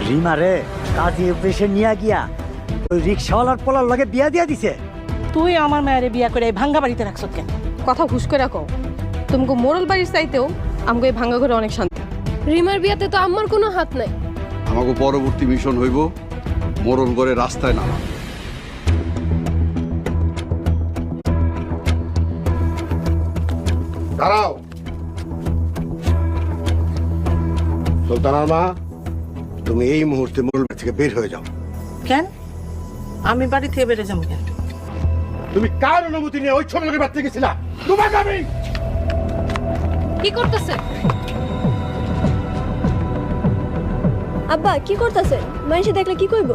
রিমারে কাজী অফিসে নিয়ে গিয়া ওই রিক্সাওয়ালার পোলার লগে বিয়া দিয়া দিছে। তুই আমার মায়ের বিয়া করে এই ভাঙ্গা বাড়িতে রাখছ কেন? কথা হুশ করে রাখো। তোমাকে মোরল বাড়ির চাইতেও আমাকে এই ভাঙ্গা ঘরে অনেক শান্তি। রিমার বিয়াতে তো আমার কোনো হাত নাই। আমাকে পরবর্তী মিশন হইব মোরল করে রাস্তায় নামা। দাঁড়াও সুলতানার মা, তুমি এই মুহূর্তে মোরল বাড়ি থেকে বের হয়ে যাও। কেন? আমি বাড়ি থেকে বেড়ে যাবো কেন? তুমি কার অনুমতি নিয়ে ওই ছোট লোকের বাড়িতে গেছিলা? তোমাকে আমি কি করতেছে? আব্বা কি করতেছেন? মানুষে দেখলে কি কইব?